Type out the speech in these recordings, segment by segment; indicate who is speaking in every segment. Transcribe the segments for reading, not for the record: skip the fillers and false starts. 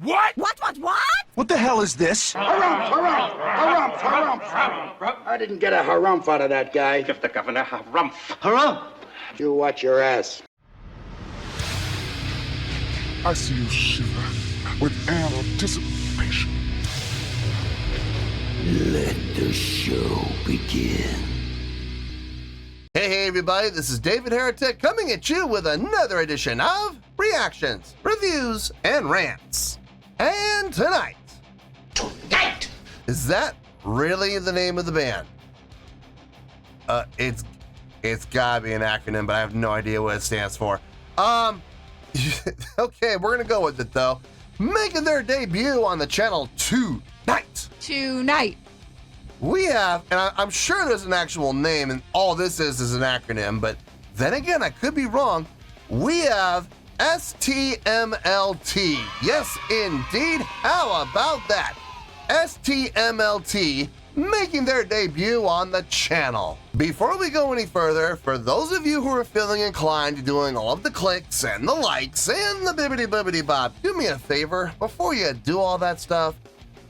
Speaker 1: What?
Speaker 2: What?
Speaker 3: What the hell is this?
Speaker 4: Harumph. I didn't get a harumph out of that guy.
Speaker 1: Give the governor harumph.
Speaker 3: Harumph!
Speaker 4: You watch your ass.
Speaker 5: I see you shiver with anticipation.
Speaker 6: Let the show begin.
Speaker 7: Hey everybody, this is David Heretic coming at you with another edition of Reactions, Reviews, and Rants. And tonight, is that really the name of the band? It's gotta be an acronym, but I have no idea what it stands for. Okay, we're gonna go with it though. Making their debut on the channel tonight. We have, and I'm sure there's an actual name, and all this is an acronym, but then again, I could be wrong. We have STMLT. Yes, indeed. How about that? STMLT making their debut on the channel. Before we go any further, for those of you who are feeling inclined to doing all of the clicks and the likes and the bibbidi-bobbidi-bop, do me a favor, before you do all that stuff,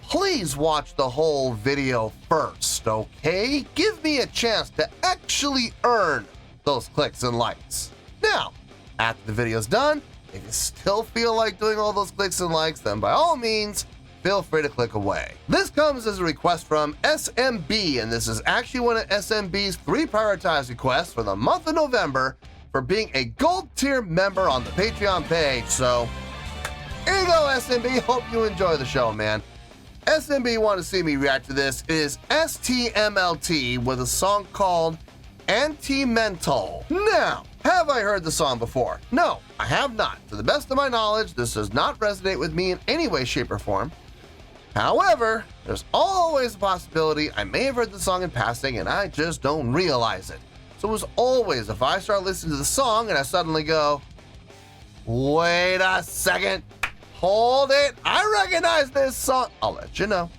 Speaker 7: please watch the whole video first, okay? Give me a chance to actually earn those clicks and likes. Now, after the video's done, if you still feel like doing all those clicks and likes, then by all means, feel free to click away. This comes as a request from SMB, and this is actually one of SMB's 3 prioritized requests for the month of November for being a gold tier member on the Patreon page. So, here you go, SMB. Hope you enjoy the show, man. SMB want to see me react to this. It is STMLT with a song called Antimental. Now, have I heard the song before? No, I have not. To the best of my knowledge, this does not resonate with me in any way, shape, or form. However, there's always a possibility I may have heard the song in passing and I just don't realize it. So as always, if I start listening to the song and I suddenly go, wait a second, hold it, I recognize this song, I'll let you know.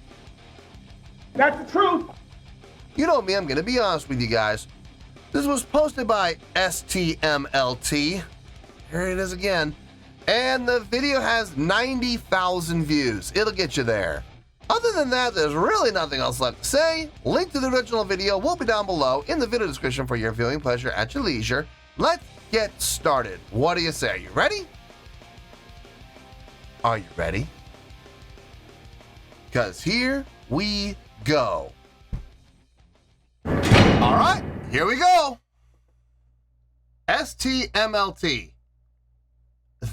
Speaker 1: That's the truth.
Speaker 7: You know me, I'm gonna be honest with you guys. This was posted by STMLT. Here it is again. And the video has 90,000 views. It'll get you there. Other than that, there's really nothing else left to say. Link to the original video will be down below in the video description for your viewing pleasure at your leisure. Let's get started. What do you say? Are you ready? Are you ready? Because here we go. All right, here we go. STMLT.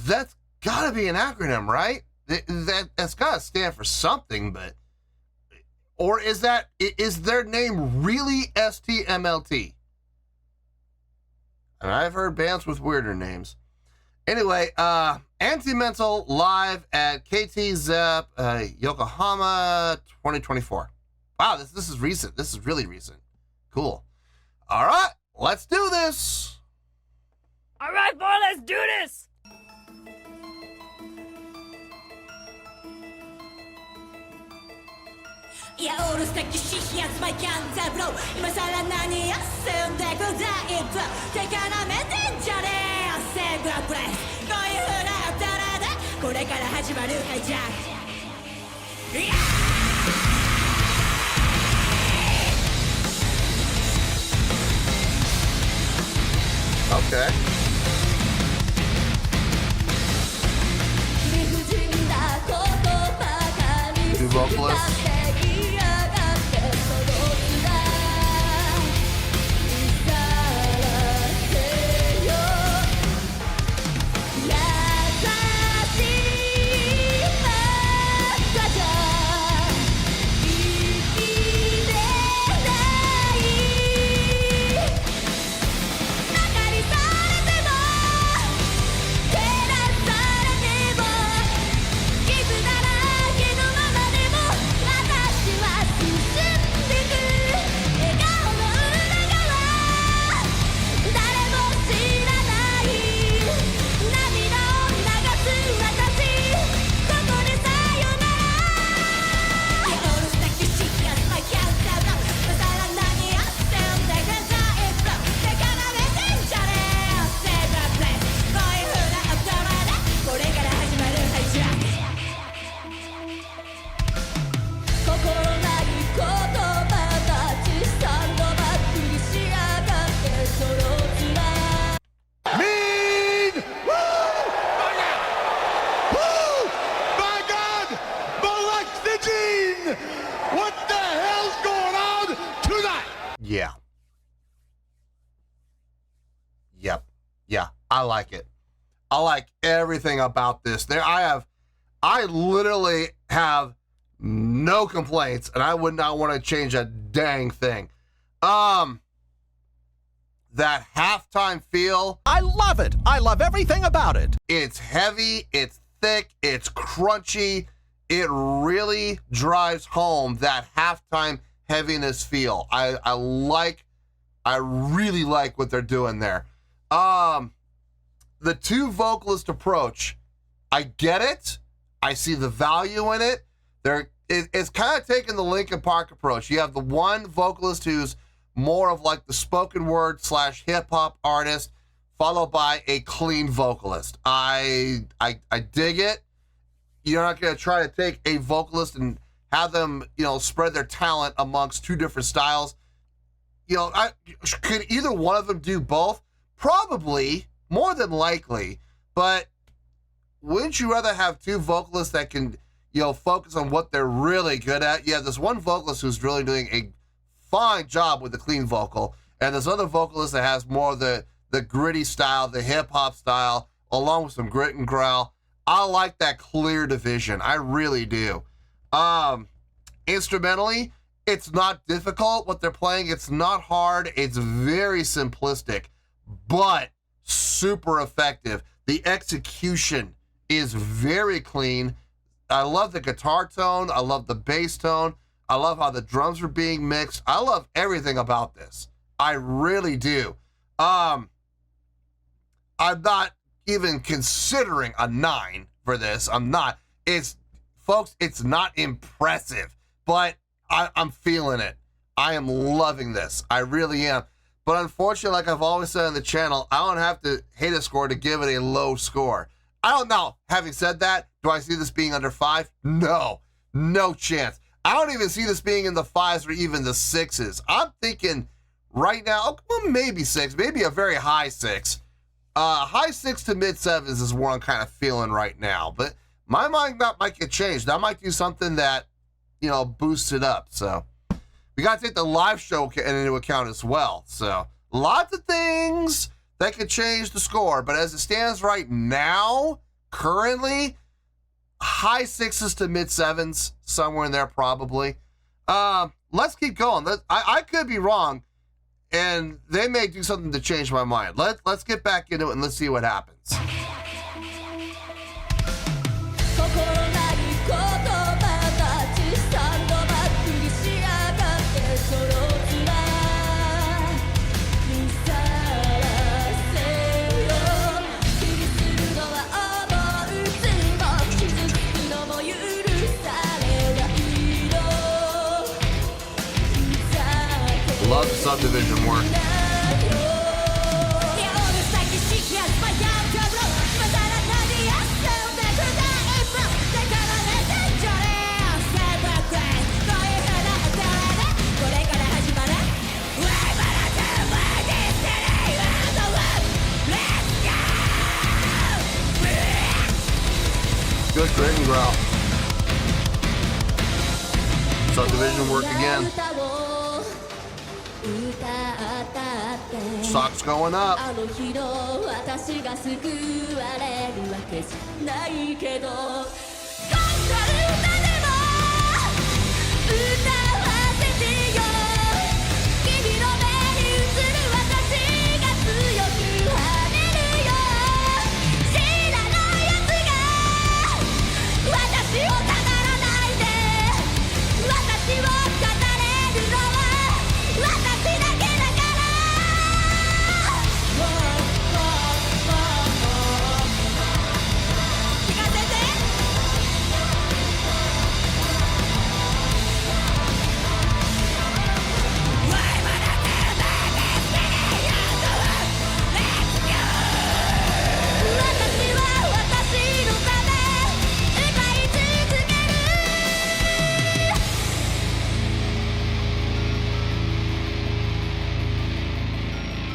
Speaker 7: That's gotta be an acronym, right? That's gotta stand for something, but, or is their name really STMLT? And I've heard bands with weirder names. Anyway, Antimental live at KT Zep, Yokohama 2024. Wow, this is recent. This is really recent. Cool. All right, let's do this.
Speaker 2: All right, boy, let's do this.
Speaker 8: Yeah, all the stuff you see, yes, my guns are blow. Ima sara nani yasun de go die it. Take an messenger, save the place. こういう風なやったらで、これから始まるハイジャック。
Speaker 7: Okay. Two vocalists. I like it. I like everything about this. I literally have no complaints, and I would not want to change a dang thing. That halftime feel,
Speaker 3: I love it. I love everything about it.
Speaker 7: it's heavy, it's thick, it's crunchy. It really drives home that halftime heaviness feel. I really like what they're doing there. The two vocalist approach, I get it. I see the value in it. It's kind of taking the Linkin Park approach. You have the one vocalist who's more of like the spoken word / hip hop artist, followed by a clean vocalist. I dig it. You're not going to try to take a vocalist and have them, spread their talent amongst two different styles. Could either one of them do both? Probably, more than likely. But wouldn't you rather have two vocalists that can, focus on what they're really good at? You have this one vocalist who's really doing a fine job with the clean vocal, and this other vocalist that has more of the gritty style, the hip-hop style, along with some grit and growl. I like that clear division. I really do. Instrumentally, it's not difficult what they're playing. It's not hard. It's very simplistic, but super effective. The execution is very clean. I love the guitar tone. I love the bass tone. I love how the drums are being mixed. I love everything about this. I really do. I'm not even considering a 9 for this. I'm not. Folks, it's not impressive, but I'm feeling it. I am loving this. I really am. But unfortunately, like I've always said on the channel, I don't have to hate a score to give it a low score. I don't know. Having said that, do I see this being under 5? No. No chance. I don't even see this being in the 5s or even the 6s. I'm thinking right now, well, maybe 6, maybe a very high 6. High 6 to mid 7s is what I'm kind of feeling right now. But my mind might get changed. I might do something that, boosts it up. So we got to take the live show into account as well. So lots of things that could change the score. But as it stands right now, currently, high 6s to mid 7s, somewhere in there probably. Let's keep going. I could be wrong, and they may do something to change my mind. Let's get back into it and let's see what happens. Love the subdivision work. Good grit and growl. Subdivision work again. Socks going up.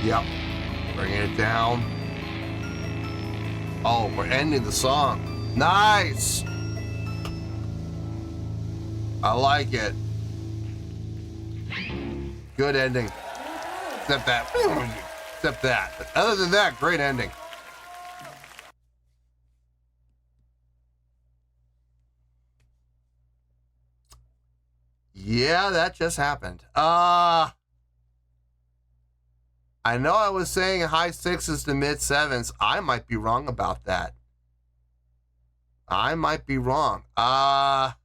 Speaker 7: Yep. Bringing it down. Oh, we're ending the song. Nice! I like it. Good ending. Except that. But other than that, great ending. Yeah, that just happened. I know I was saying high 6s to mid 7s. I might be wrong about that. I might be wrong. I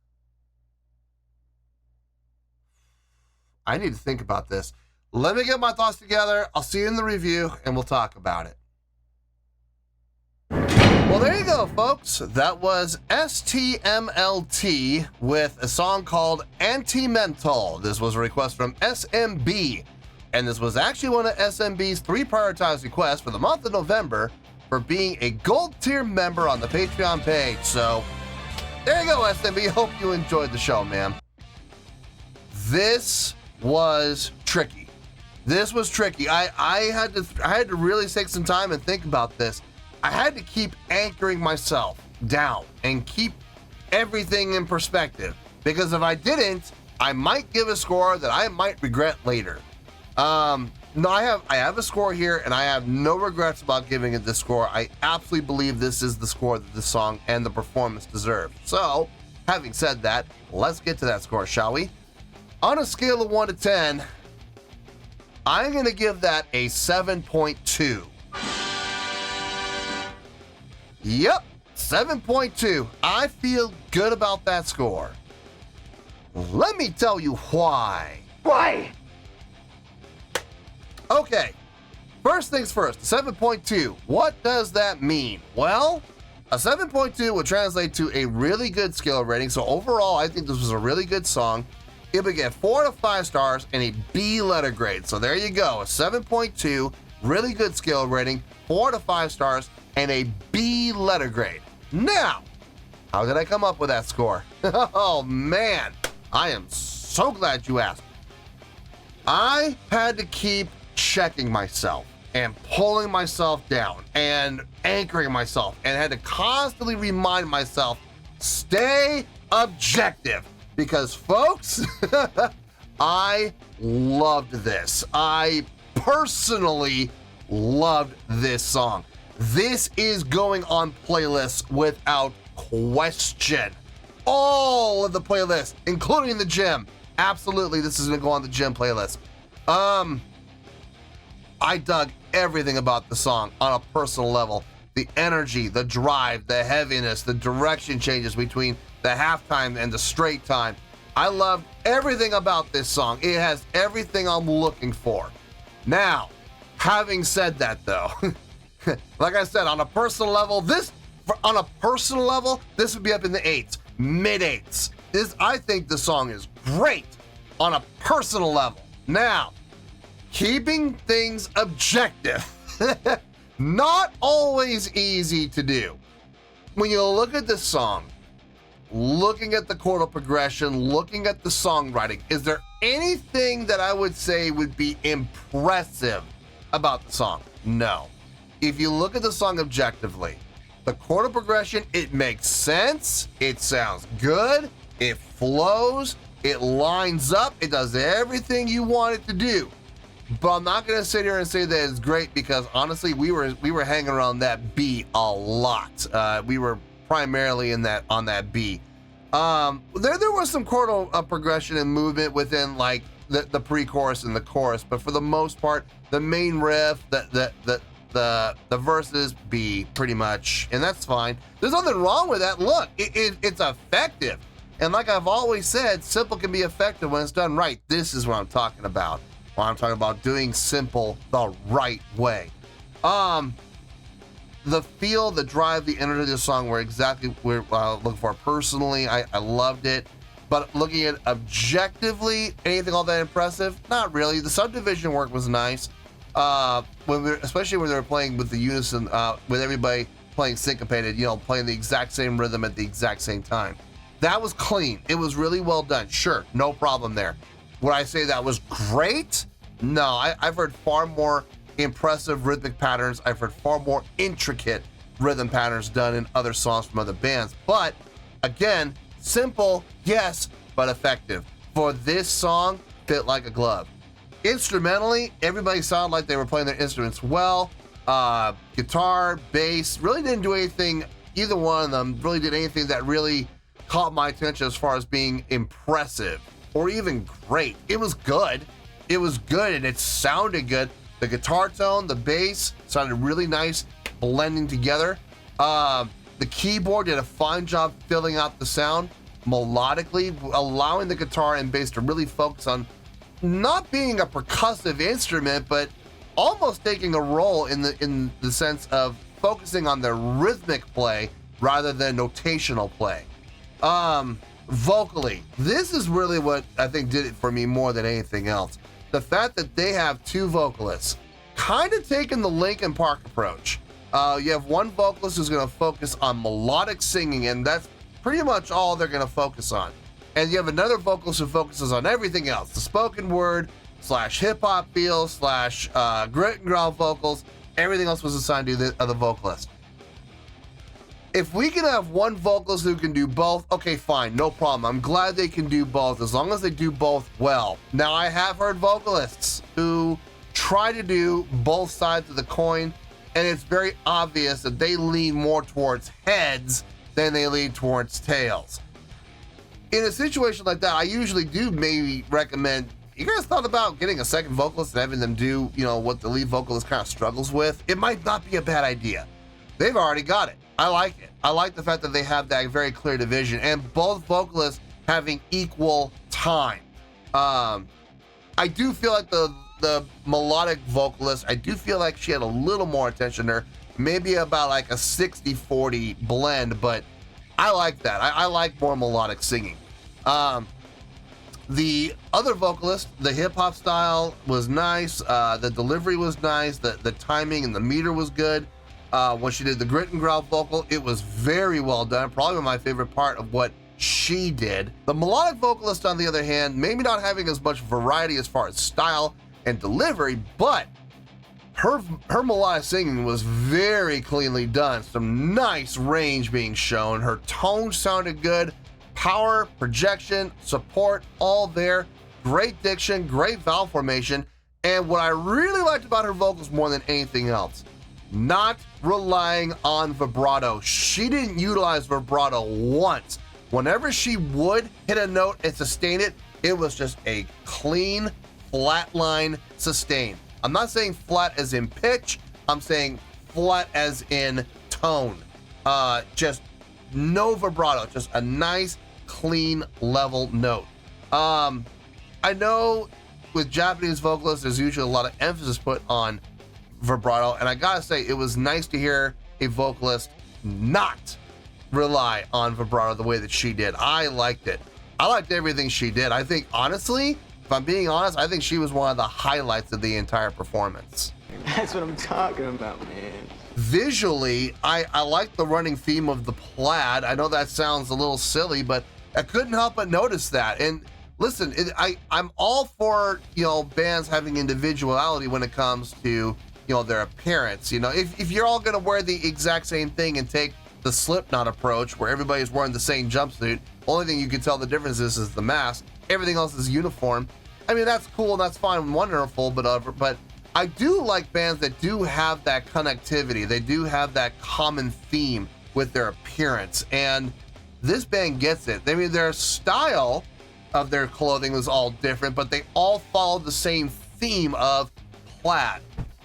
Speaker 7: need to think about this. Let me get my thoughts together. I'll see you in the review, and we'll talk about it. Well, there you go, folks. That was STMLT with a song called Antimental. This was a request from SMB, and this was actually one of SMB's 3 prioritized requests for the month of November for being a gold tier member on the Patreon page. So there you go, SMB. Hope you enjoyed the show, man. This was tricky. This was tricky. I had to really take some time and think about this. I had to keep anchoring myself down and keep everything in perspective, because if I didn't, I might give a score that I might regret later. No, I have a score here, and I have no regrets about giving it this score. I absolutely believe this is the score that the song and the performance deserve. So, having said that, let's get to that score, shall we? On a scale of 1 to 10, I'm going to give that a 7.2. Yep, 7.2. I feel good about that score. Let me tell you why.
Speaker 1: Why?
Speaker 7: Okay, first things first, 7.2. What does that mean? Well, a 7.2 would translate to a really good skill rating. So overall, I think this was a really good song. It would get 4 to 5 stars and a B letter grade. So there you go, a 7.2, really good skill rating, 4 to 5 stars, and a B letter grade. Now, how did I come up with that score? Oh man, I am so glad you asked. I had to keep checking myself and pulling myself down and anchoring myself, and had to constantly remind myself, stay objective. Because folks, I loved this. I personally loved this song. This is going on playlists without question. All of the playlists, including the gym. Absolutely, this is gonna go on the gym playlist. I dug everything about the song on a personal level. The energy, the drive, the heaviness, the direction changes between the halftime and the straight time. I loved everything about this song. It has everything I'm looking for. Now, having said that though, like I said, on a personal level, this would be up in the 8s, mid 8s. I think the song is great on a personal level. Now, keeping things objective, not always easy to do. When you look at this song, looking at the chordal progression, looking at the songwriting, is there anything that I would say would be impressive about the song? No. If you look at the song objectively, the chordal progression, it makes sense, it sounds good, it flows, it lines up, it does everything you want it to do. But I'm not gonna sit here and say that it's great, because honestly, we were hanging around that B a lot. We were primarily on that B. There was some chordal progression and movement within like the pre-chorus and the chorus, but for the most part, the main riff, the verses, B pretty much, and that's fine. There's nothing wrong with that. Look, it's effective, and like I've always said, simple can be effective when it's done right. This is what I'm talking about. When I'm talking about doing simple the right way. The feel, the drive, the energy of the song were exactly what we're looking for. Personally, I loved it. But looking at objectively, anything all that impressive? Not really. The subdivision work was nice. Especially when they were playing with the unison, with everybody playing syncopated, playing the exact same rhythm at the exact same time. That was clean. It was really well done. Sure, no problem there. Would I say that was great? No, I've heard far more impressive rhythmic patterns. I've heard far more intricate rhythm patterns done in other songs from other bands. But again, simple, yes, but effective. For this song, fit like a glove. Instrumentally, everybody sounded like they were playing their instruments well. Guitar, bass, really didn't do anything, either one of them really did anything that really caught my attention as far as being impressive. or even great. It was good. It was good and it sounded good. The guitar tone, the bass sounded really nice, blending together. The keyboard did a fine job filling out the sound melodically, allowing the guitar and bass to really focus on not being a percussive instrument, but almost taking a role in the sense of focusing on the rhythmic play rather than notational play. Vocally, this is really what I think did it for me more than anything else. The fact that they have two vocalists, kind of taking the Linkin Park approach. You have one vocalist who's going to focus on melodic singing, and that's pretty much all they're going to focus on. And you have another vocalist who focuses on everything else, the spoken word / hip-hop feel / grit and growl vocals. Everything else was assigned to the other vocalist. If we can have one vocalist who can do both, okay, fine, no problem. I'm glad they can do both, as long as they do both well. Now, I have heard vocalists who try to do both sides of the coin, and it's very obvious that they lean more towards heads than they lean towards tails. In a situation like that, I usually do maybe recommend, you guys thought about getting a second vocalist and having them do, what the lead vocalist kind of struggles with? It might not be a bad idea. They've already got it. I like it. I like the fact that they have that very clear division and both vocalists having equal time. I do feel like the melodic vocalist, I do feel like she had a little more attention there, maybe about like a 60-40 blend, but I like that. I like more melodic singing. The other vocalist, the hip-hop style was nice, the delivery was nice, the timing and the meter was good. When she did the grit and growl vocal, it was very well done, probably my favorite part of what she did. The melodic vocalist, on the other hand, maybe not having as much variety as far as style and delivery, but her melodic singing was very cleanly done. Some nice range being shown. Her tone sounded good. Power, projection, support, all there. Great diction, great vowel formation. And what I really liked about her vocals more than anything else, not relying on vibrato. She didn't utilize vibrato once. Whenever she would hit a note and sustain it, it was just a clean, flat line sustain. I'm not saying flat as in pitch, I'm saying flat as in tone. Just no vibrato, just a nice, clean, level note. I know with Japanese vocalists, there's usually a lot of emphasis put on vibrato, and I gotta say, it was nice to hear a vocalist not rely on vibrato the way that she did. I liked it. I liked everything she did. I think, honestly, if I'm being honest, I think she was one of the highlights of the entire performance.
Speaker 9: That's what I'm talking about, man.
Speaker 7: Visually, I like the running theme of the plaid. I know that sounds a little silly, but I couldn't help but notice that. And listen, I'm all for, bands having individuality when it comes to, their appearance. If you're all gonna wear the exact same thing and take the Slipknot approach where everybody's wearing the same jumpsuit, only thing you can tell the difference is the mask, everything else is uniform. I mean, that's cool and that's fine and wonderful, but I do like bands that do have that connectivity. They do have that common theme with their appearance, and this band gets it. I mean, their style of their clothing was all different, but they all followed the same theme of plaid.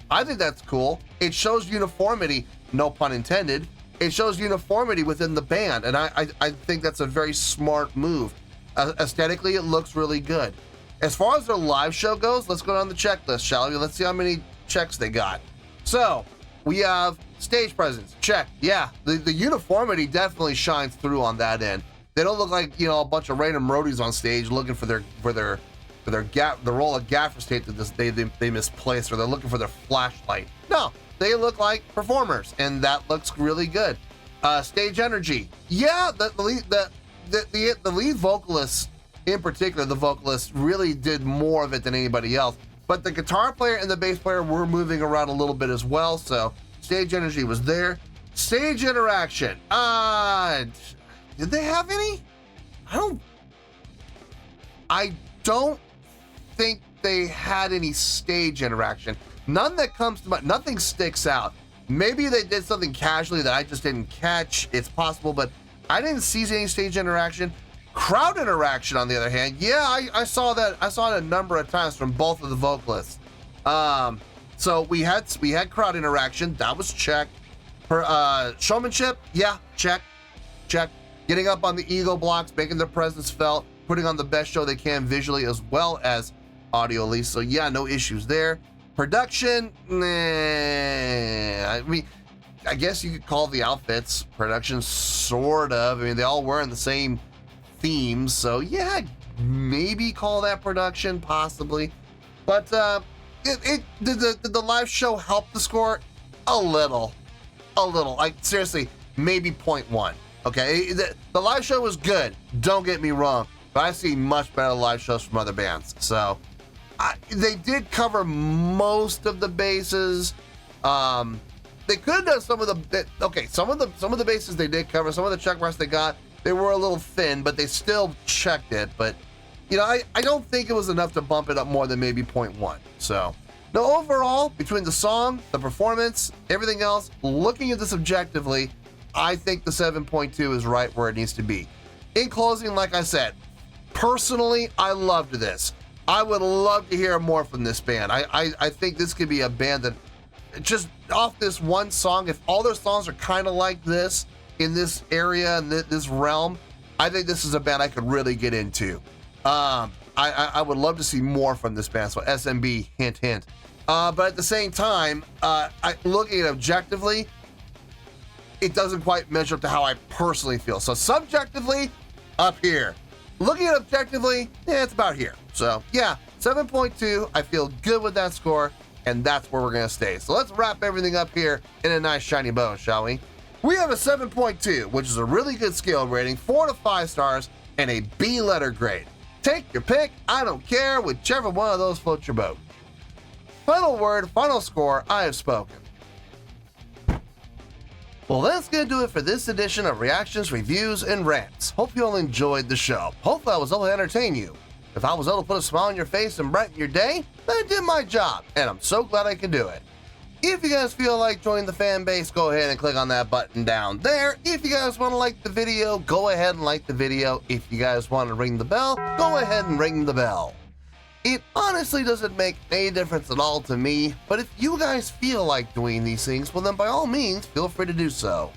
Speaker 7: I think that's cool. It shows uniformity, no pun intended. It shows uniformity within the band, and I think that's a very smart move. Aesthetically, it looks really good. As far as their live show goes, let's go down the checklist, shall we? Let's see how many checks they got. So, we have stage presence, check. Yeah, the uniformity definitely shines through on that end. They don't look like, a bunch of random roadies on stage looking for their roll of gaffer tape that they misplaced, or they're looking for their flashlight. No, they look like performers, and that looks really good. Stage energy. Yeah, the lead vocalist, in particular, the vocalist really did more of it than anybody else. But the guitar player and the bass player were moving around a little bit as well, so stage energy was there. Stage interaction. Did they have any? I don't think they had any stage interaction. None that comes to mind. Nothing sticks out. Maybe they did something casually that I just didn't catch. It's possible, but I didn't see any stage interaction. Crowd interaction, on the other hand, yeah, I saw that. I saw it a number of times from both of the vocalists. So we had crowd interaction. That was checked. For showmanship, yeah, check. Getting up on the ego blocks, making their presence felt, putting on the best show they can visually as well as audially. So yeah, no issues there. Production, nah. I mean, I guess you could call the outfits production, sort of. I mean, they all wearing the same themes, so yeah, maybe call that production, possibly. But did the live show help the score? A little. Like, seriously, maybe 0.1. Okay, the live show was good, don't get me wrong, but I've seen much better live shows from other bands. So they did cover most of the bases. They could have done some of the bases they did cover. Some of the check marks they got, they were a little thin, but they still checked it. But you know, I don't think it was enough to bump it up more than maybe 0.1. So no, overall, between the song, the performance, everything else, looking at this objectively, I think the 7.2 is right where it needs to be. In closing, like I said, personally, I loved this. I would love to hear more from this band. I think this could be a band that, just off this one song, if all their songs are kind of like this, in this area and this realm, I think this is a band I could really get into. I would love to see more from this band, so SMB, hint, hint. But at the same time, looking at it objectively, it doesn't quite measure up to how I personally feel. So subjectively, up here. Looking at it objectively, yeah, it's about here. So yeah, 7.2, I feel good with that score, and that's where we're gonna stay. So let's wrap everything up here in a nice shiny bow, shall we? We have a 7.2, which is a really good scale rating, 4 to 5 stars, and a B letter grade. Take your pick, I don't care, whichever one of those floats your boat. Final word, final score, I have spoken. Well, that's going to do it for this edition of Reactions, Reviews, and Rants. Hope you all enjoyed the show. Hopefully I was able to entertain you. If I was able to put a smile on your face and brighten your day, then I did my job, and I'm so glad I can do it. If you guys feel like joining the fan base, go ahead and click on that button down there. If you guys want to like the video, go ahead and like the video. If you guys want to ring the bell, go ahead and ring the bell. It honestly doesn't make any difference at all to me, but if you guys feel like doing these things, well then by all means, feel free to do so.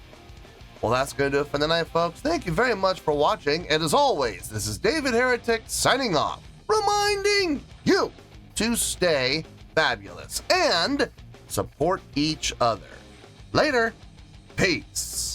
Speaker 7: Well, that's going to do it for the night, folks. Thank you very much for watching, and as always, this is David Heretic signing off, reminding you to stay fabulous and support each other. Later. Peace.